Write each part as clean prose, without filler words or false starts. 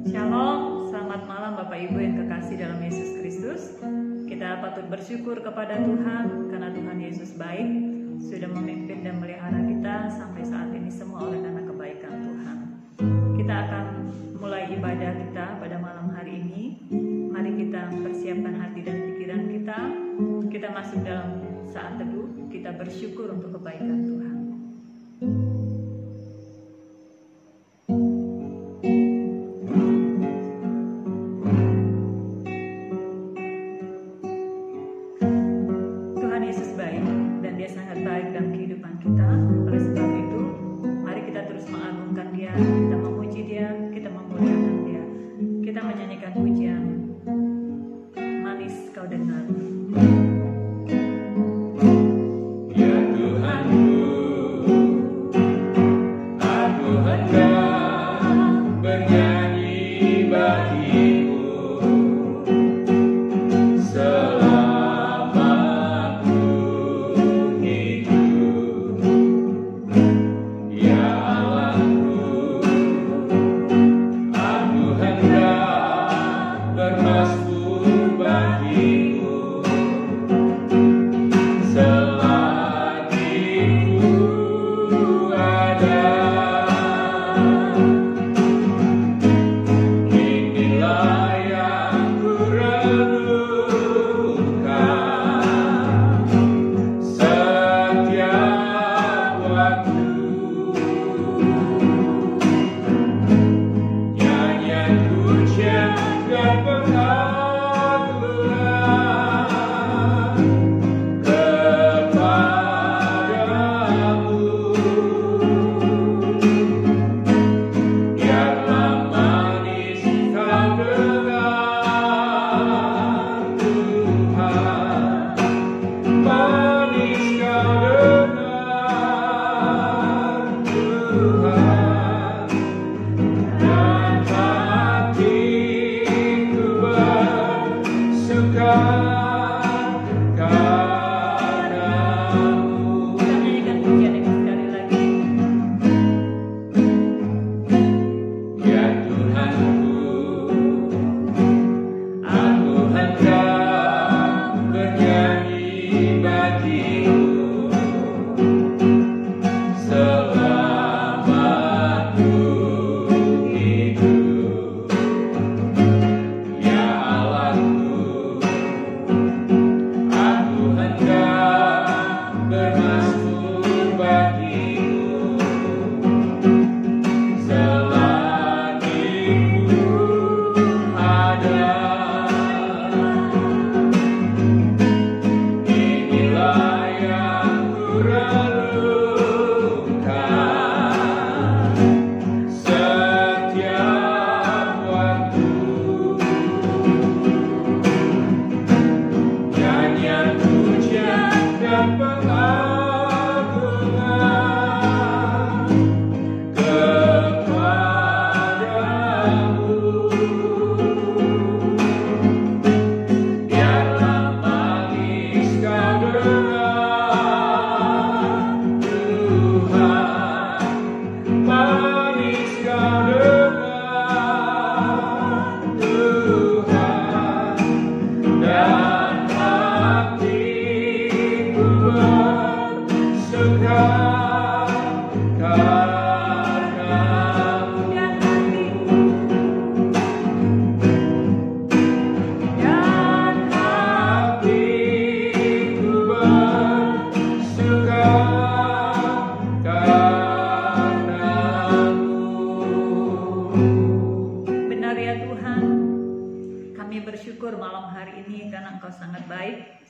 Shalom, selamat malam Bapak Ibu yang kekasih dalam Yesus Kristus. Kita patut bersyukur kepada Tuhan karena Tuhan Yesus baik, sudah memimpin dan melihara kita sampai saat ini semua oleh karena kebaikan Tuhan. Kita akan mulai ibadah kita pada malam hari ini. Mari kita persiapkan hati dan pikiran kita. Kita masuk dalam saat teduh, kita bersyukur untuk kebaikan Tuhan. Tuhan Yesus baik dan Dia sangat baik dalam kehidupan kita. Oleh sebab itu, mari kita terus mengagungkan Dia, kita memuji Dia, kita memuliakan Dia. Kita menyanyikan pujian Manis Kau Dengar.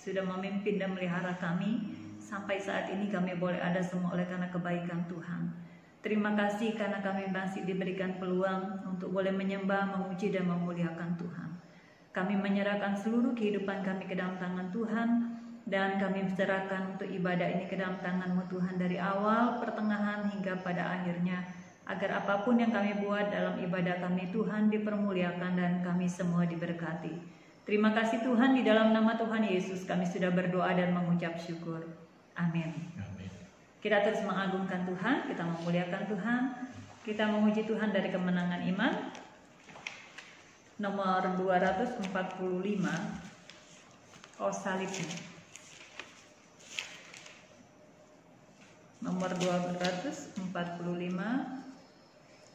Sudah memimpin dan melihara kami sampai saat ini kami boleh ada semua oleh karena kebaikan Tuhan. Terima kasih karena kami masih diberikan peluang untuk boleh menyembah, memuji dan memuliakan Tuhan. Kami menyerahkan seluruh kehidupan kami ke dalam tangan Tuhan dan kami serahkan untuk ibadah ini ke dalam tangan-Mu Tuhan dari awal, pertengahan hingga pada akhirnya, agar apapun yang kami buat dalam ibadah kami Tuhan dipermuliakan dan kami semua diberkati. Terima kasih Tuhan, di dalam nama Tuhan Yesus kami sudah berdoa dan mengucap syukur. Amin. Kita terus mengagungkan Tuhan, kita memuliakan Tuhan, kita memuji Tuhan dari kemenangan iman. nomor 245, oh salibnya. Nomor 245,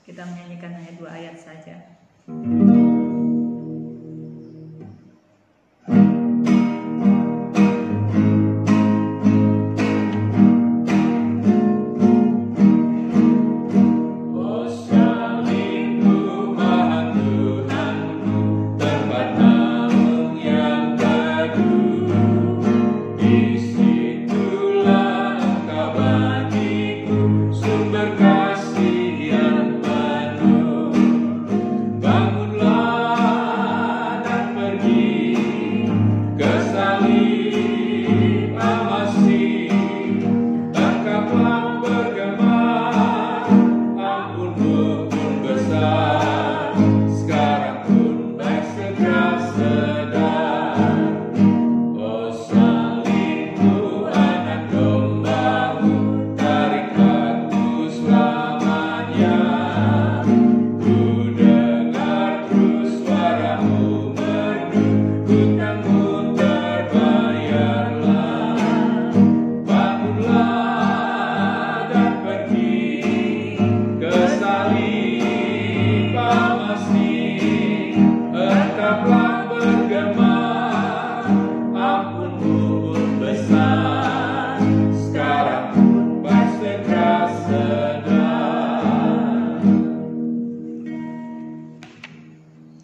kita menyanyikan hanya 2 ayat saja.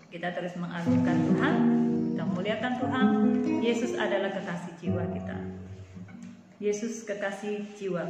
Kita terus mengagungkan Tuhan, kita muliakan Tuhan. Yesus adalah kekasih jiwa kita. Yesus kekasih jiwa.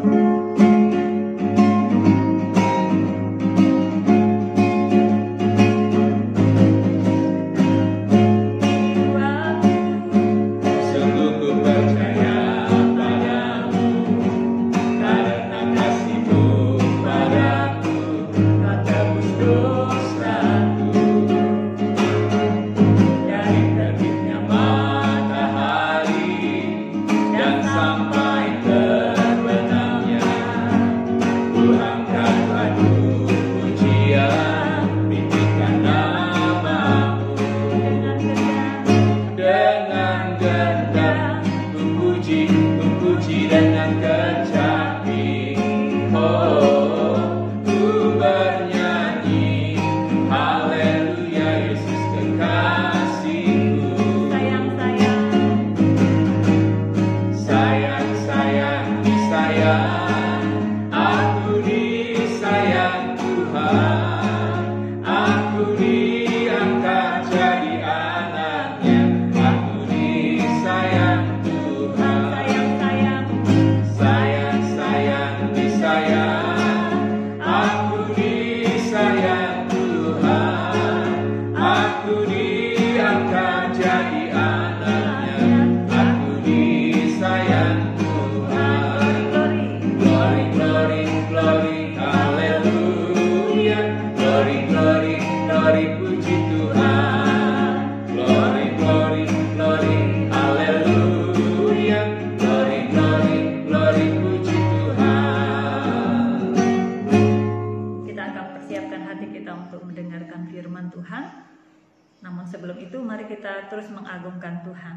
Terus mengagungkan Tuhan.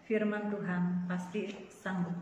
Firman Tuhan pasti sanggup.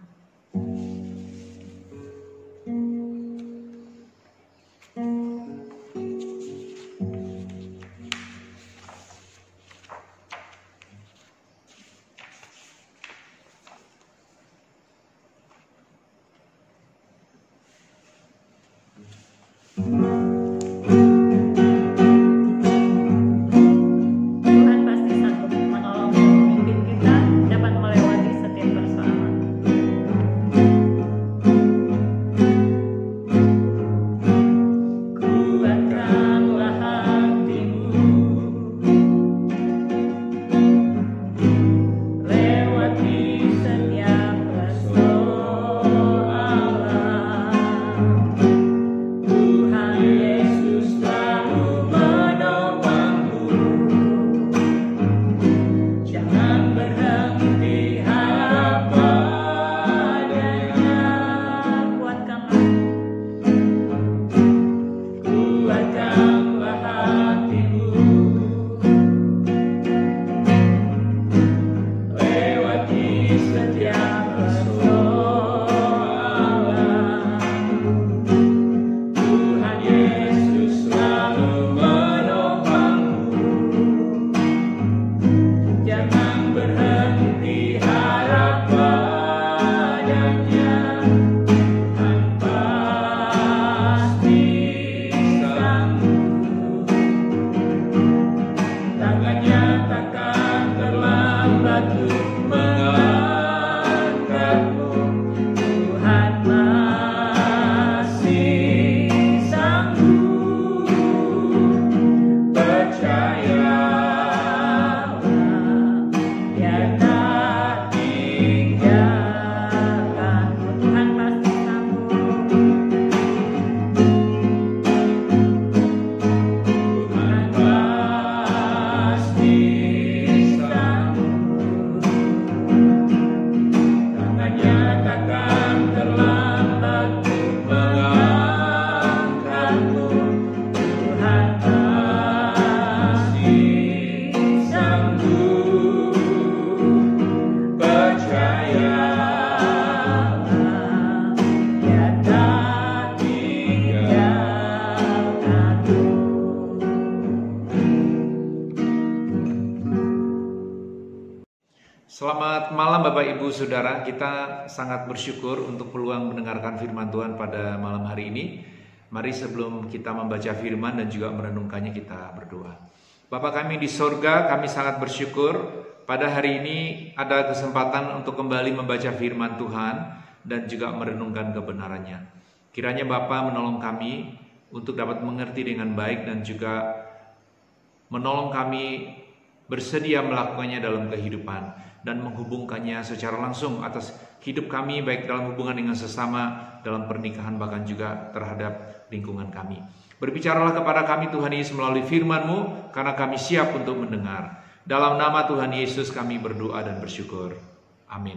Selamat malam Bapak Ibu Saudara, kita sangat bersyukur untuk peluang mendengarkan firman Tuhan pada malam hari ini. Mari sebelum kita membaca firman dan juga merenungkannya, kita berdoa. Bapa kami di sorga, kami sangat bersyukur pada hari ini ada kesempatan untuk kembali membaca firman Tuhan dan juga merenungkan kebenarannya. Kiranya Bapa menolong kami untuk dapat mengerti dengan baik dan juga menolong kami bersedia melakukannya dalam kehidupan dan menghubungkannya secara langsung atas hidup kami, baik dalam hubungan dengan sesama, dalam pernikahan, bahkan juga terhadap lingkungan kami. Berbicaralah kepada kami Tuhan Yesus melalui firman-Mu, karena kami siap untuk mendengar. Dalam nama Tuhan Yesus kami berdoa dan bersyukur. Amin.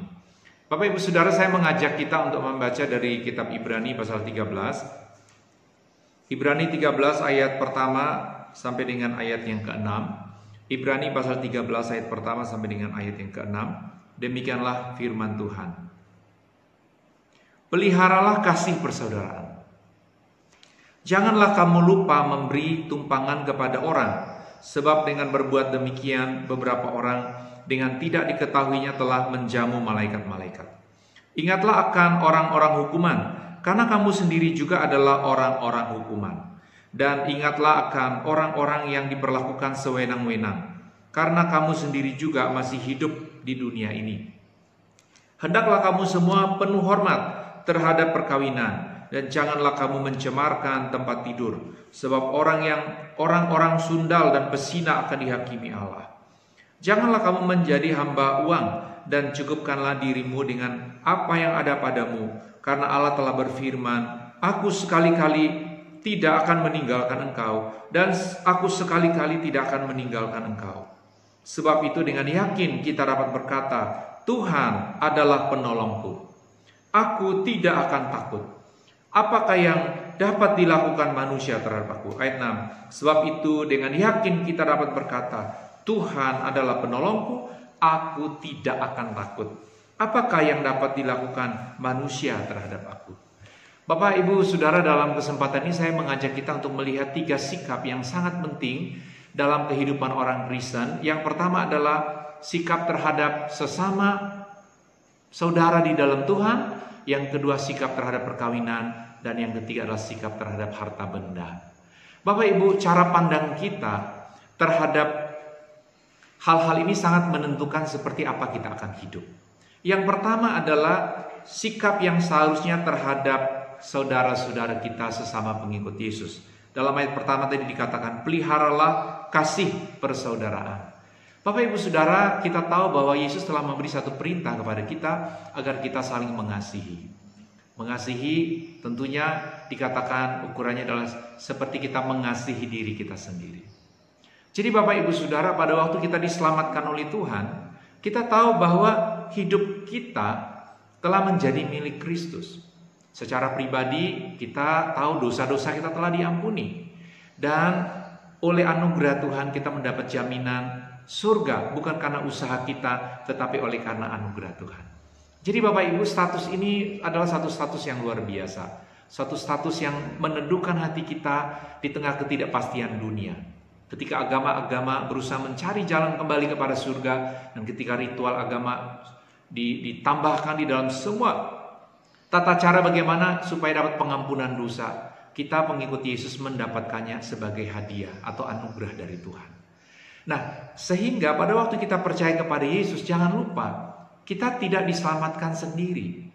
Bapak Ibu Saudara, saya mengajak kita untuk membaca dari kitab Ibrani pasal 13. Ibrani 13 ayat pertama sampai dengan ayat yang ke-6. Ibrani pasal 13 ayat pertama sampai dengan ayat yang ke-6. Demikianlah firman Tuhan. Peliharalah kasih persaudaraan. Janganlah kamu lupa memberi tumpangan kepada orang, sebab dengan berbuat demikian beberapa orang dengan tidak diketahuinya telah menjamu malaikat-malaikat. Ingatlah akan orang-orang hukuman, karena kamu sendiri juga adalah orang-orang hukuman. Dan ingatlah akan orang-orang yang diperlakukan sewenang-wenang, karena kamu sendiri juga masih hidup di dunia ini. Hendaklah kamu semua penuh hormat terhadap perkawinan, dan janganlah kamu mencemarkan tempat tidur, sebab orang-orang sundal dan pesina akan dihakimi Allah. Janganlah kamu menjadi hamba uang, dan cukupkanlah dirimu dengan apa yang ada padamu, karena Allah telah berfirman, Aku sekali-kali tidak akan meninggalkan engkau, dan aku sekali-kali tidak akan meninggalkan engkau. Sebab itu dengan yakin kita dapat berkata, Tuhan adalah penolongku. Aku tidak akan takut. Apakah yang dapat dilakukan manusia terhadap aku? Ayat 6. Sebab itu dengan yakin kita dapat berkata, Tuhan adalah penolongku, aku tidak akan takut. Apakah yang dapat dilakukan manusia terhadap aku? Bapak, Ibu, Saudara, dalam kesempatan ini saya mengajak kita untuk melihat 3 sikap yang sangat penting dalam kehidupan orang Kristen. Yang pertama adalah sikap terhadap sesama saudara di dalam Tuhan. Yang kedua sikap terhadap perkawinan. Dan yang ketiga adalah sikap terhadap harta benda. Bapak, Ibu, cara pandang kita terhadap hal-hal ini sangat menentukan seperti apa kita akan hidup. Yang pertama adalah sikap yang seharusnya terhadap saudara-saudara kita sesama pengikut Yesus. Dalam ayat pertama tadi dikatakan, peliharalah kasih persaudaraan. Bapak Ibu Saudara, kita tahu bahwa Yesus telah memberi satu perintah kepada kita agar kita saling mengasihi. Mengasihi tentunya dikatakan ukurannya adalah seperti kita mengasihi diri kita sendiri. Jadi Bapak Ibu Saudara, pada waktu kita diselamatkan oleh Tuhan, kita tahu bahwa hidup kita telah menjadi milik Kristus. Secara pribadi kita tahu dosa-dosa kita telah diampuni. Dan oleh anugerah Tuhan kita mendapat jaminan surga. Bukan karena usaha kita, tetapi oleh karena anugerah Tuhan. Jadi Bapak Ibu, status ini adalah satu status yang luar biasa. Satu status yang menentukan hati kita di tengah ketidakpastian dunia. Ketika agama-agama berusaha mencari jalan kembali kepada surga, dan ketika ritual agama ditambahkan di dalam semua tata cara bagaimana supaya dapat pengampunan dosa, kita pengikut Yesus mendapatkannya sebagai hadiah atau anugerah dari Tuhan. Nah, sehingga pada waktu kita percaya kepada Yesus, jangan lupa kita tidak diselamatkan sendiri.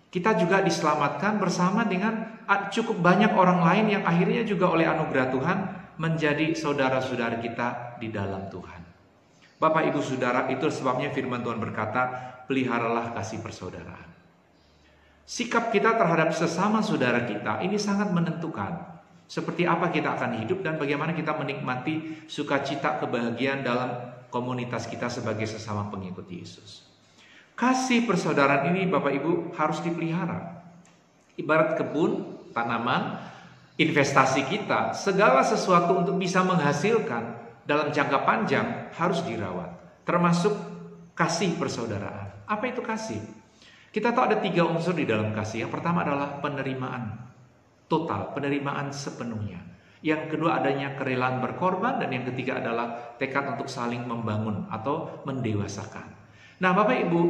Kita juga diselamatkan bersama dengan cukup banyak orang lain yang akhirnya juga oleh anugerah Tuhan menjadi saudara-saudara kita di dalam Tuhan. Bapak Ibu Saudara, itu sebabnya firman Tuhan berkata, peliharalah kasih persaudaraan. Sikap kita terhadap sesama saudara kita ini sangat menentukan seperti apa kita akan hidup dan bagaimana kita menikmati sukacita kebahagiaan dalam komunitas kita sebagai sesama pengikut Yesus. Kasih persaudaraan ini Bapak Ibu harus dipelihara. Ibarat kebun, tanaman, investasi kita, segala sesuatu untuk bisa menghasilkan dalam jangka panjang harus dirawat. Termasuk kasih persaudaraan. Apa itu kasih? Kita tahu ada 3 unsur di dalam kasih. Yang pertama adalah penerimaan total, penerimaan sepenuhnya. Yang kedua adanya kerelaan berkorban, dan yang ketiga adalah tekad untuk saling membangun atau mendewasakan. Nah, Bapak Ibu,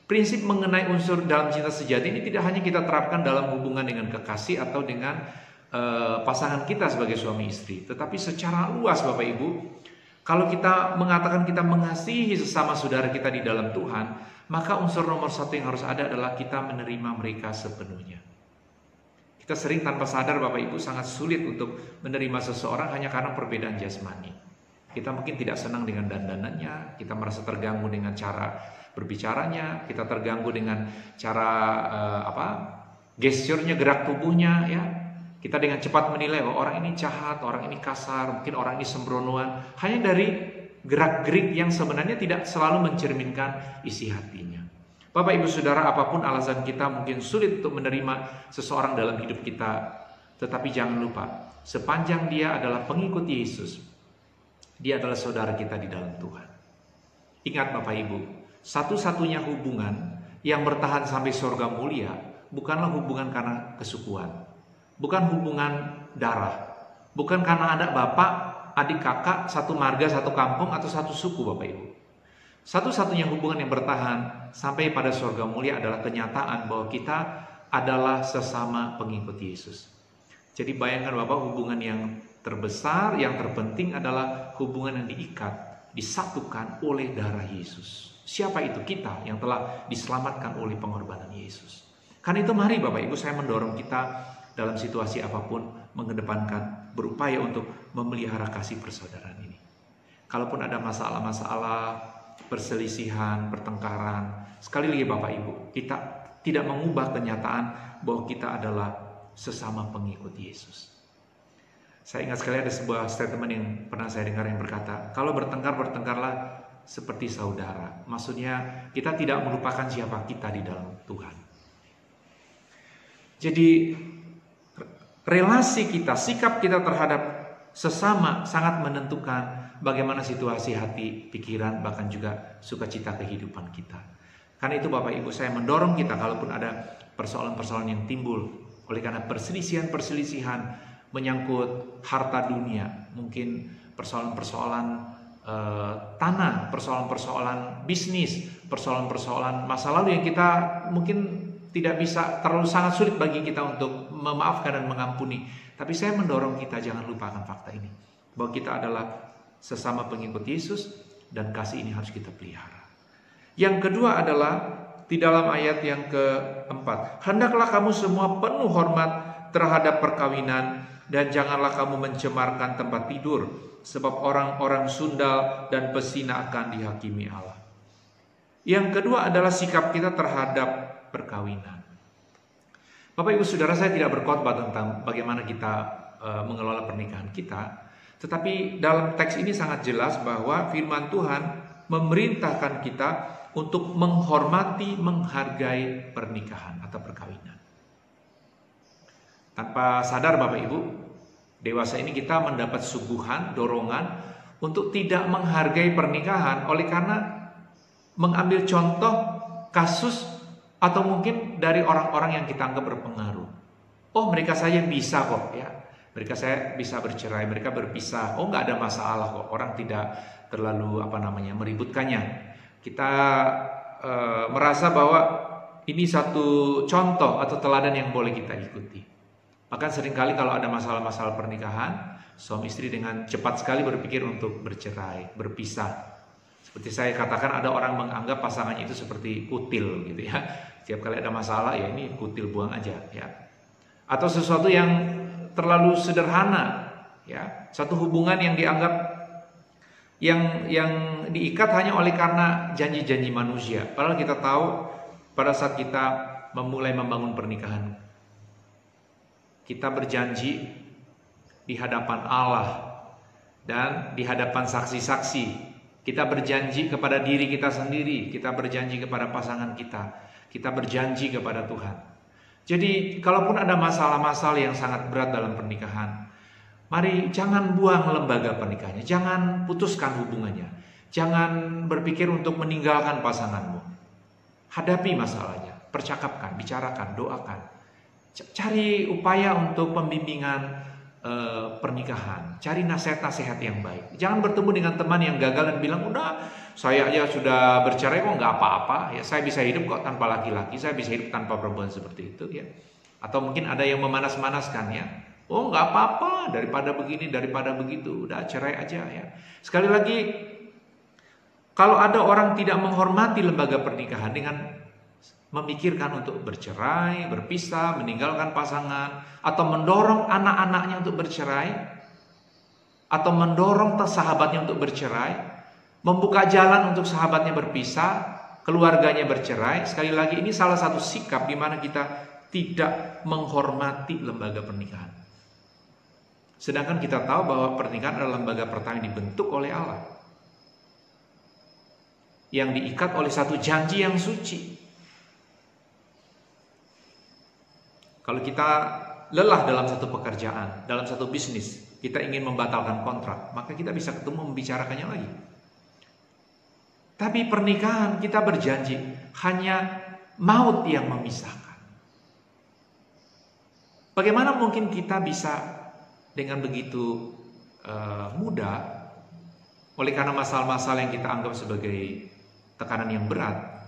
prinsip mengenai unsur dalam cinta sejati ini tidak hanya kita terapkan dalam hubungan dengan kekasih atau dengan pasangan kita sebagai suami istri, tetapi secara luas Bapak Ibu, kalau kita mengatakan kita mengasihi sesama saudara kita di dalam Tuhan, maka unsur nomor satu yang harus ada adalah kita menerima mereka sepenuhnya. Kita sering tanpa sadar Bapak Ibu sangat sulit untuk menerima seseorang hanya karena perbedaan jasmani. Kita mungkin tidak senang dengan dandanannya, kita merasa terganggu dengan cara berbicaranya, kita terganggu dengan cara gesturnya, gerak tubuhnya, ya. Kita dengan cepat menilai bahwa orang ini jahat, orang ini kasar, mungkin orang ini sembronoan, hanya dari gerak-gerik yang sebenarnya tidak selalu mencerminkan isi hatinya. Bapak Ibu Saudara, apapun alasan kita mungkin sulit untuk menerima seseorang dalam hidup kita, tetapi jangan lupa, sepanjang dia adalah pengikut Yesus, dia adalah saudara kita di dalam Tuhan. Ingat Bapak Ibu, satu-satunya hubungan yang bertahan sampai surga mulia bukanlah hubungan karena kesukuan, bukan hubungan darah, bukan karena ada bapak, adik kakak, satu marga, satu kampung, atau satu suku Bapak Ibu. Satu-satunya hubungan yang bertahan sampai pada surga mulia adalah kenyataan bahwa kita adalah sesama pengikut Yesus. Jadi bayangkan Bapak, hubungan yang terbesar, yang terpenting adalah hubungan yang diikat, disatukan oleh darah Yesus. Siapa itu? Kita yang telah diselamatkan oleh pengorbanan Yesus. Karena itu mari Bapak Ibu, saya mendorong kita dalam situasi apapun mengedepankan, berupaya untuk memelihara kasih persaudaraan ini. Kalaupun ada masalah-masalah, perselisihan, pertengkaran, sekali lagi Bapak Ibu, kita tidak mengubah kenyataan bahwa kita adalah sesama pengikut Yesus. Saya ingat sekali ada sebuah statement yang pernah saya dengar yang berkata, kalau bertengkar, bertengkarlah seperti saudara. Maksudnya kita tidak melupakan siapa kita di dalam Tuhan. Jadi relasi kita, sikap kita terhadap sesama sangat menentukan bagaimana situasi hati, pikiran, bahkan juga sukacita kehidupan kita. Karena itu Bapak Ibu, saya mendorong kita, kalaupun ada persoalan-persoalan yang timbul oleh karena perselisihan-perselisihan menyangkut harta dunia, mungkin persoalan-persoalan tanah, persoalan-persoalan bisnis, persoalan-persoalan masa lalu yang kita mungkin tidak bisa, terlalu sangat sulit bagi kita untuk memaafkan dan mengampuni. Tapi saya mendorong kita jangan lupakan fakta ini, bahwa kita adalah sesama pengikut Yesus dan kasih ini harus kita pelihara. Yang kedua adalah di dalam ayat yang keempat, hendaklah kamu semua penuh hormat terhadap perkawinan dan janganlah kamu mencemarkan tempat tidur, sebab orang-orang sundal dan pesina akan dihakimi Allah. Yang kedua adalah sikap kita terhadap perkawinan. Bapak Ibu Saudara, saya tidak berkhotbah tentang bagaimana kita mengelola pernikahan kita, tetapi dalam teks ini sangat jelas bahwa firman Tuhan memerintahkan kita untuk menghormati, menghargai pernikahan atau perkawinan. Tanpa sadar Bapak Ibu, dewasa ini kita mendapat suguhan, dorongan untuk tidak menghargai pernikahan oleh karena mengambil contoh kasus atau mungkin dari orang-orang yang kita anggap berpengaruh. Oh, mereka saja bisa kok, ya. Mereka saya bisa bercerai, mereka berpisah. Oh, nggak ada masalah kok. Orang tidak terlalu meributkannya. Kita merasa bahwa ini satu contoh atau teladan yang boleh kita ikuti. Bahkan seringkali kalau ada masalah-masalah pernikahan, suami istri dengan cepat sekali berpikir untuk bercerai, berpisah. Seperti saya katakan, ada orang menganggap pasangannya itu seperti kutil gitu ya. Setiap kali ada masalah, ya ini kutil, buang aja ya. Atau sesuatu yang terlalu sederhana ya. Satu hubungan yang dianggap yang diikat hanya oleh karena janji-janji manusia. Padahal kita tahu pada saat kita memulai membangun pernikahan, kita berjanji di hadapan Allah dan di hadapan saksi-saksi. Kita berjanji kepada diri kita sendiri, kita berjanji kepada pasangan kita berjanji kepada Tuhan. Jadi kalaupun ada masalah-masalah yang sangat berat dalam pernikahan, mari jangan buang lembaga pernikahannya, jangan putuskan hubungannya, jangan berpikir untuk meninggalkan pasanganmu. Hadapi masalahnya, percakapkan, bicarakan, doakan. Cari upaya untuk pembimbingan, pernikahan. Cari nasihat-nasihat yang baik. Jangan bertemu dengan teman yang gagal dan bilang, udah saya aja sudah bercerai kok nggak apa-apa. Ya, saya bisa hidup kok tanpa laki-laki, saya bisa hidup tanpa perempuan seperti itu. Ya. Atau mungkin ada yang memanas-manaskan ya. Oh nggak apa-apa, daripada begini, daripada begitu, udah cerai aja ya. Sekali lagi, kalau ada orang tidak menghormati lembaga pernikahan dengan memikirkan untuk bercerai, berpisah, meninggalkan pasangan, atau mendorong anak-anaknya untuk bercerai, atau mendorong sahabatnya untuk bercerai, membuka jalan untuk sahabatnya berpisah, keluarganya bercerai. Sekali lagi, ini salah satu sikap di mana kita tidak menghormati lembaga pernikahan. Sedangkan kita tahu bahwa pernikahan adalah lembaga pertama yang dibentuk oleh Allah, yang diikat oleh satu janji yang suci. Kalau kita lelah dalam satu pekerjaan, dalam satu bisnis, kita ingin membatalkan kontrak, maka kita bisa ketemu membicarakannya lagi. Tapi pernikahan kita berjanji, hanya maut yang memisahkan. Bagaimana mungkin kita bisa dengan begitu mudah, oleh karena masalah-masalah yang kita anggap sebagai tekanan yang berat,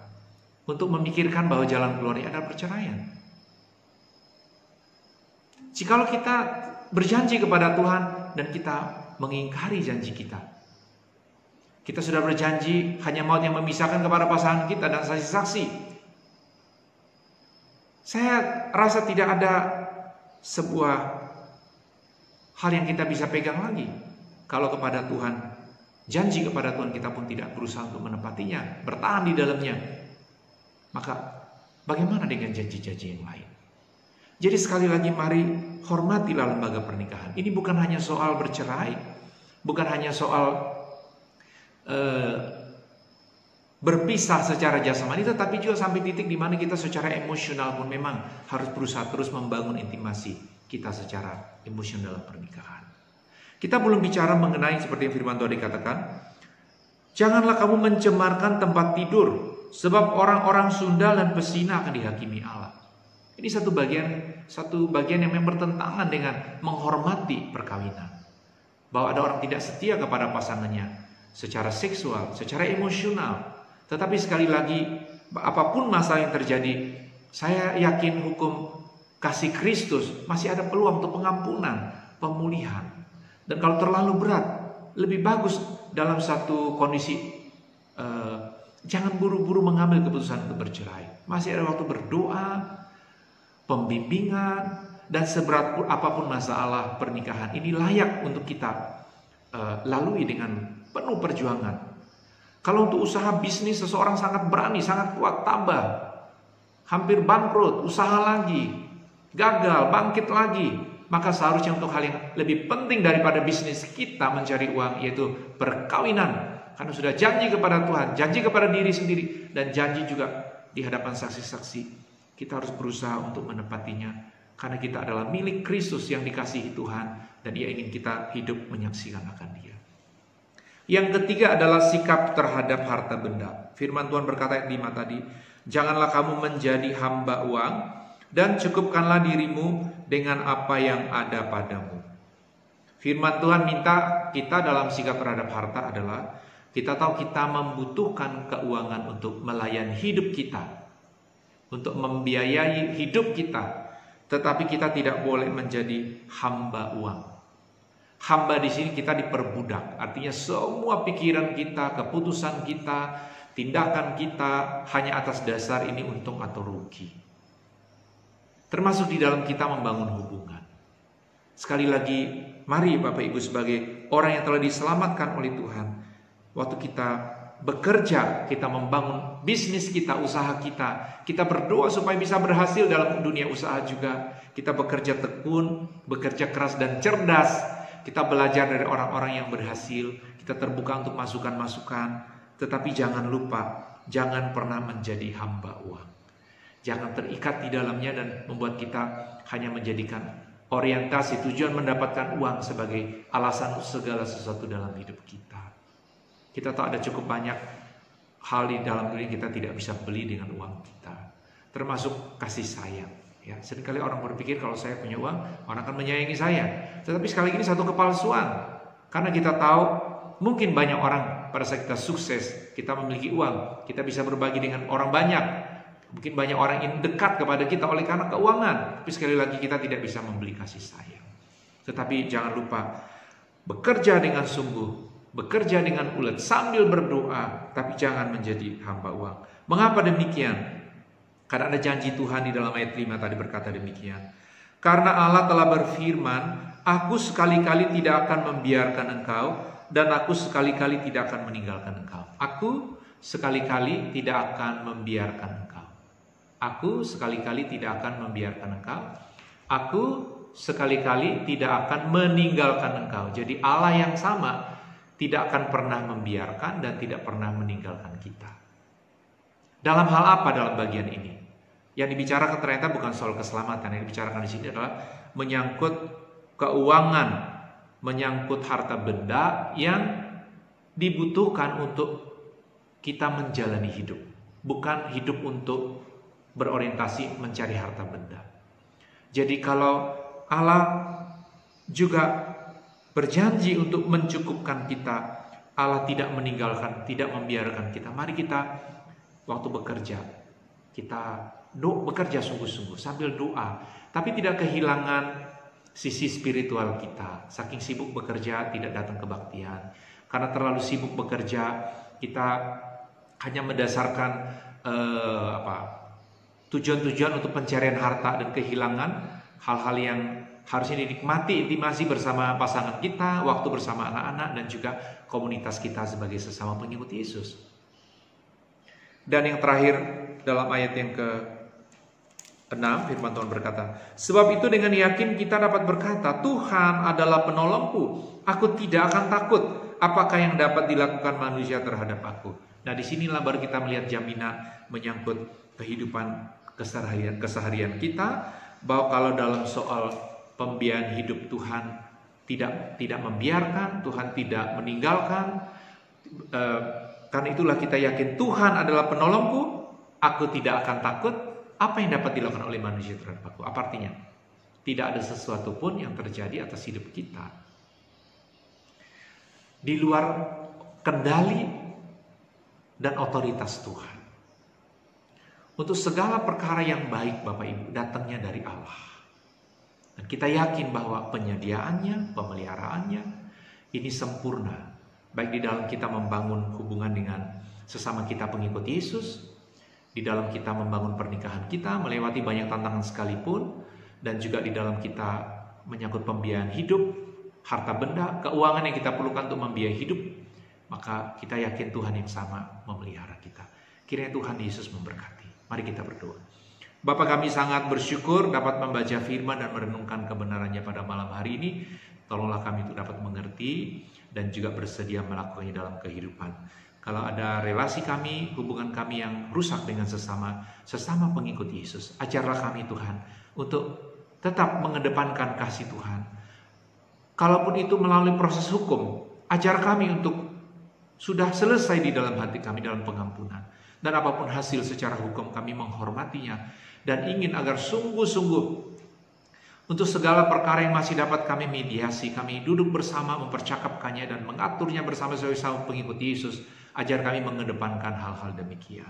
untuk memikirkan bahwa jalan keluarnya adalah perceraian. Jikalau kita berjanji kepada Tuhan dan kita mengingkari janji kita, kita sudah berjanji hanya maut yang memisahkan kepada pasangan kita dan saksi-saksi. Saya rasa tidak ada sebuah hal yang kita bisa pegang lagi kalau kepada Tuhan, janji kepada Tuhan kita pun tidak berusaha untuk menepatinya, bertahan di dalamnya. Maka bagaimana dengan janji-janji yang lain? Jadi sekali lagi, mari hormatilah lembaga pernikahan. Ini bukan hanya soal bercerai, bukan hanya soal berpisah secara jasmani, tetapi juga sampai titik di mana kita secara emosional pun memang harus berusaha terus membangun intimasi kita secara emosional dalam pernikahan. Kita belum bicara mengenai seperti yang firman Tuhan dikatakan, janganlah kamu mencemarkan tempat tidur, sebab orang-orang sundal dan pesina akan dihakimi Allah. Ini satu bagian yang memang bertentangan dengan menghormati perkawinan. Bahwa ada orang tidak setia kepada pasangannya secara seksual, secara emosional. Tetapi sekali lagi, apapun masalah yang terjadi, saya yakin hukum kasih Kristus masih ada peluang untuk pengampunan, pemulihan. Dan kalau terlalu berat, lebih bagus dalam satu kondisi jangan buru-buru mengambil keputusan untuk bercerai. Masih ada waktu berdoa, pembimbingan, dan seberat apapun masalah pernikahan ini layak untuk kita lalui dengan penuh perjuangan. Kalau untuk usaha bisnis seseorang sangat berani, sangat kuat, tabah, hampir bangkrut, usaha lagi, gagal, bangkit lagi, maka seharusnya untuk hal yang lebih penting daripada bisnis kita mencari uang, yaitu perkawinan. Karena sudah janji kepada Tuhan, janji kepada diri sendiri, dan janji juga di hadapan saksi-saksi. Kita harus berusaha untuk menepatinya, karena kita adalah milik Kristus yang dikasihi Tuhan, dan Ia ingin kita hidup menyaksikan akan Dia. Yang ketiga adalah sikap terhadap harta benda. Firman Tuhan berkata ayat 5 tadi, janganlah kamu menjadi hamba uang, dan cukupkanlah dirimu dengan apa yang ada padamu. Firman Tuhan minta kita dalam sikap terhadap harta adalah, kita tahu kita membutuhkan keuangan untuk melayani hidup kita, untuk membiayai hidup kita, tetapi kita tidak boleh menjadi hamba uang. Hamba di sini kita diperbudak, artinya semua pikiran kita, keputusan kita, tindakan kita hanya atas dasar ini untung atau rugi. Termasuk di dalam kita membangun hubungan. Sekali lagi, mari Bapak Ibu sebagai orang yang telah diselamatkan oleh Tuhan, waktu kita bekerja, kita membangun bisnis kita, usaha kita berdoa supaya bisa berhasil dalam dunia usaha juga. Kita bekerja tekun, bekerja keras dan cerdas. Kita belajar dari orang-orang yang berhasil. Kita terbuka untuk masukan-masukan. Tetapi jangan lupa, jangan pernah menjadi hamba uang. Jangan terikat di dalamnya dan membuat kita hanya menjadikan orientasi tujuan mendapatkan uang sebagai alasan segala sesuatu dalam hidup kita. Kita tahu ada cukup banyak hal di dalam dunia kita tidak bisa beli dengan uang kita. Termasuk kasih sayang. Ya, seringkali orang berpikir kalau saya punya uang, orang akan menyayangi saya. Tetapi sekali lagi ini satu kepalsuan. Karena kita tahu mungkin banyak orang pada saat kita sukses, kita memiliki uang, kita bisa berbagi dengan orang banyak. Mungkin banyak orang yang dekat kepada kita oleh karena keuangan. Tapi sekali lagi kita tidak bisa membeli kasih sayang. Tetapi jangan lupa bekerja dengan sungguh, bekerja dengan ulet sambil berdoa, tapi jangan menjadi hamba uang. Mengapa demikian? Karena ada janji Tuhan di dalam ayat 5 tadi berkata demikian. Karena Allah telah berfirman, aku sekali-kali tidak akan membiarkan engkau, dan aku sekali-kali tidak akan meninggalkan engkau. Aku sekali-kali tidak akan membiarkan engkau. Aku sekali-kali tidak akan membiarkan engkau. Aku sekali-kali tidak akan meninggalkan engkau. Jadi Allah yang sama tidak akan pernah membiarkan dan tidak pernah meninggalkan kita. Dalam hal apa dalam bagian ini? Yang dibicarakan ternyata bukan soal keselamatan. Yang dibicarakan di sini adalah menyangkut keuangan, menyangkut harta benda yang dibutuhkan untuk kita menjalani hidup. Bukan hidup untuk berorientasi mencari harta benda. Jadi kalau Allah juga berjanji untuk mencukupkan kita, Allah tidak meninggalkan, tidak membiarkan kita. Mari kita waktu bekerja, kita bekerja sungguh-sungguh sambil doa, tapi tidak kehilangan sisi spiritual kita. Saking sibuk bekerja tidak datang kebaktian. Karena terlalu sibuk bekerja, kita hanya mendasarkan tujuan-tujuan untuk pencarian harta dan kehilangan hal-hal yang harusnya dinikmati, intimasi bersama pasangan kita, waktu bersama anak-anak, dan juga komunitas kita sebagai sesama pengikut Yesus. Dan yang terakhir dalam ayat yang ke-6 firman Tuhan berkata, sebab itu dengan yakin kita dapat berkata, Tuhan adalah penolongku, aku tidak akan takut apakah yang dapat dilakukan manusia terhadap aku. Nah, disinilah baru kita melihat jaminan menyangkut kehidupan keseharian kita, bahwa kalau dalam soal pembiayaan hidup Tuhan tidak membiarkan, Tuhan tidak meninggalkan. Karena itulah kita yakin Tuhan adalah penolongku, aku tidak akan takut apa yang dapat dilakukan oleh manusia terhadap aku. Apa artinya? Tidak ada sesuatu pun yang terjadi atas hidup kita di luar kendali dan otoritas Tuhan. Untuk segala perkara yang baik Bapak Ibu datangnya dari Allah. Dan kita yakin bahwa penyediaannya, pemeliharaannya ini sempurna. Baik di dalam kita membangun hubungan dengan sesama kita pengikut Yesus, di dalam kita membangun pernikahan kita melewati banyak tantangan sekalipun, dan juga di dalam kita menyangkut pembiayaan hidup, harta benda, keuangan yang kita perlukan untuk membiayai hidup, maka kita yakin Tuhan yang sama memelihara kita. Kiranya Tuhan Yesus memberkati. Mari kita berdoa. Bapa, kami sangat bersyukur dapat membaca firman dan merenungkan kebenarannya pada malam hari ini. Tolonglah kami untuk dapat mengerti dan juga bersedia melakukannya dalam kehidupan. Kalau ada relasi kami, hubungan kami yang rusak dengan sesama pengikut Yesus, ajarlah kami Tuhan untuk tetap mengedepankan kasih Tuhan. Kalaupun itu melalui proses hukum, ajar kami untuk sudah selesai di dalam hati kami dalam pengampunan. Dan apapun hasil secara hukum kami menghormatinya dan ingin agar sungguh-sungguh untuk segala perkara yang masih dapat kami mediasi, kami duduk bersama mempercakapkannya dan mengaturnya bersama-sama pengikut Yesus. Ajar kami mengedepankan hal-hal demikian,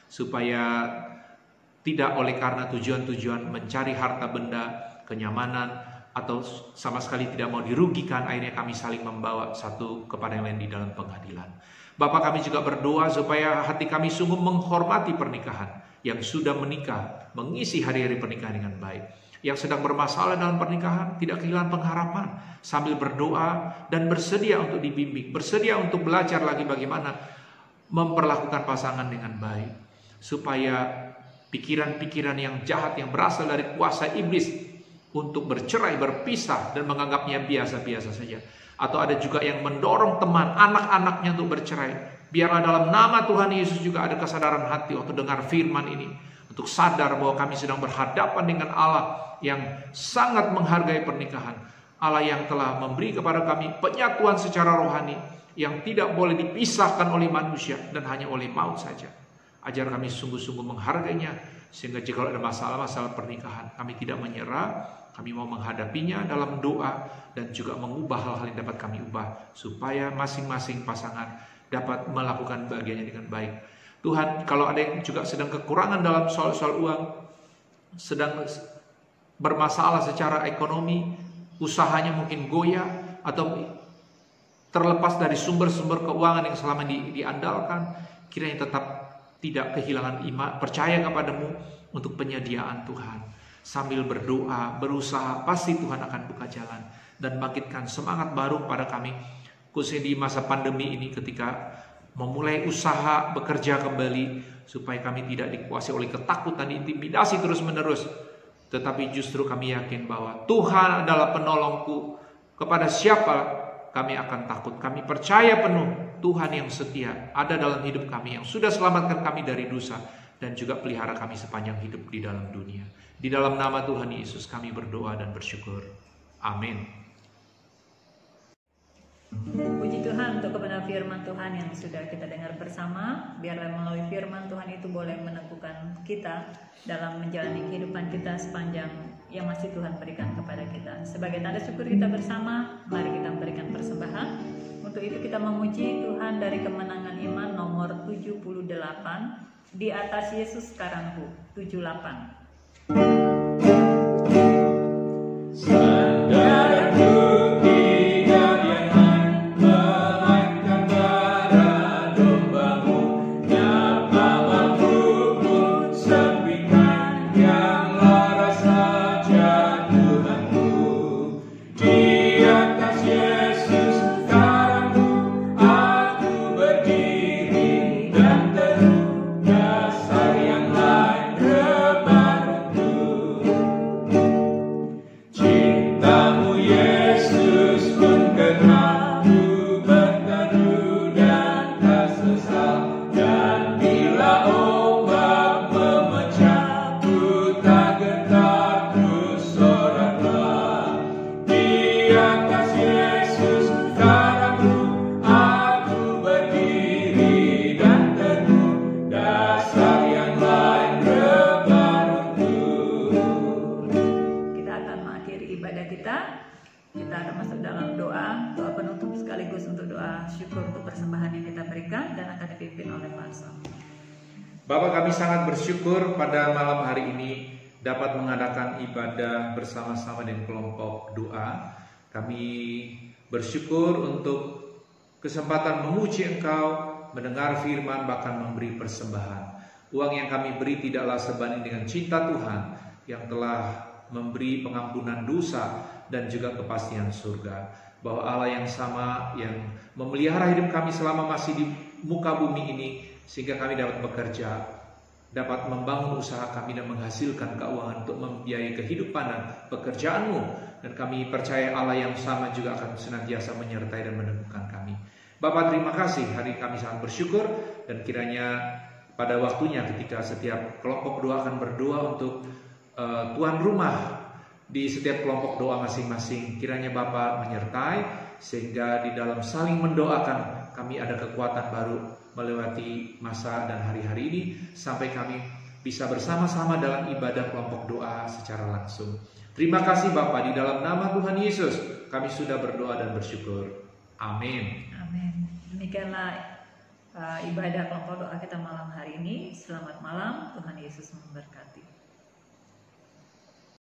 supaya tidak oleh karena tujuan-tujuan mencari harta benda, kenyamanan, atau sama sekali tidak mau dirugikan, akhirnya kami saling membawa satu kepada yang lain di dalam pengadilan. Bapak, kami juga berdoa supaya hati kami sungguh menghormati pernikahan, yang sudah menikah, mengisi hari-hari pernikahan dengan baik. Yang sedang bermasalah dalam pernikahan, tidak kehilangan pengharapan, sambil berdoa dan bersedia untuk dibimbing, bersedia untuk belajar lagi bagaimana memperlakukan pasangan dengan baik, supaya pikiran-pikiran yang jahat yang berasal dari kuasa iblis untuk bercerai, berpisah, dan menganggapnya biasa-biasa saja. Atau ada juga yang mendorong teman, anak-anaknya untuk bercerai. Biarlah dalam nama Tuhan Yesus juga ada kesadaran hati waktu dengar firman ini, untuk sadar bahwa kami sedang berhadapan dengan Allah yang sangat menghargai pernikahan. Allah yang telah memberi kepada kami penyatuan secara rohani yang tidak boleh dipisahkan oleh manusia dan hanya oleh maut saja. Ajar kami sungguh-sungguh menghargainya Sehingga jika ada masalah-masalah pernikahan, kami tidak menyerah, kami mau menghadapinya dalam doa dan juga mengubah hal-hal yang dapat kami ubah supaya masing-masing pasangan dapat melakukan bagiannya dengan baik. Tuhan, kalau ada yang juga sedang kekurangan dalam soal-soal uang, sedang bermasalah secara ekonomi, usahanya mungkin goyah atau terlepas dari sumber-sumber keuangan yang selama diandalkan, kiranya tetap tidak kehilangan iman, percaya kepadamu untuk penyediaan Tuhan. Sambil berdoa, berusaha, pasti Tuhan akan buka jalan dan bangkitkan semangat baru pada kami, khususnya di masa pandemi ini ketika memulai usaha, bekerja kembali, supaya kami tidak dikuasai oleh ketakutan, intimidasi terus-menerus, tetapi justru kami yakin bahwa Tuhan adalah penolongku. Kepada siapa kami akan takut? Kami percaya penuh Tuhan yang setia ada dalam hidup kami, yang sudah selamatkan kami dari dosa dan juga pelihara kami sepanjang hidup di dalam dunia. Di dalam nama Tuhan Yesus kami berdoa dan bersyukur. Amin. Puji Tuhan untuk kebenaran firman Tuhan yang sudah kita dengar bersama. Biarlah melalui firman Tuhan itu boleh meneguhkan kita dalam menjalani kehidupan kita sepanjang yang masih Tuhan berikan kepada kita. Sebagai tanda syukur kita bersama, mari kita memberikan persembahan. Untuk itu kita memuji Tuhan dari kemenangan iman nomor 78, di atas Yesus sekarangku, 78. Kita akan masuk dalam doa penutup sekaligus untuk doa syukur untuk persembahan yang kita berikan dan akan dipimpin oleh Pastor. Bapak, kami sangat bersyukur pada malam hari ini dapat mengadakan ibadah bersama-sama dengan kelompok doa. Kami bersyukur untuk kesempatan memuji Engkau, mendengar firman, bahkan memberi persembahan. Uang yang kami beri tidaklah sebanding dengan cinta Tuhan yang telah memberi pengampunan dosa dan juga kepastian surga. Bahwa Allah yang sama yang memelihara hidup kami selama masih di muka bumi ini, sehingga kami dapat bekerja, dapat membangun usaha kami dan menghasilkan keuangan untuk membiayai kehidupan dan pekerjaanmu. Dan kami percaya Allah yang sama juga akan senantiasa menyertai dan meneguhkan kami. Bapak, terima kasih, hari kami sangat bersyukur, dan kiranya pada waktunya ketika setiap kelompok doa akan berdoa untuk tuan rumah di setiap kelompok doa masing-masing, kiranya Bapak menyertai sehingga di dalam saling mendoakan kami ada kekuatan baru melewati masa dan hari-hari ini sampai kami bisa bersama-sama dalam ibadah kelompok doa secara langsung. Terima kasih Bapak, di dalam nama Tuhan Yesus kami sudah berdoa dan bersyukur. Amin. Amin. Demikianlah ibadah kelompok doa kita malam hari ini. Selamat malam, Tuhan Yesus memberkati.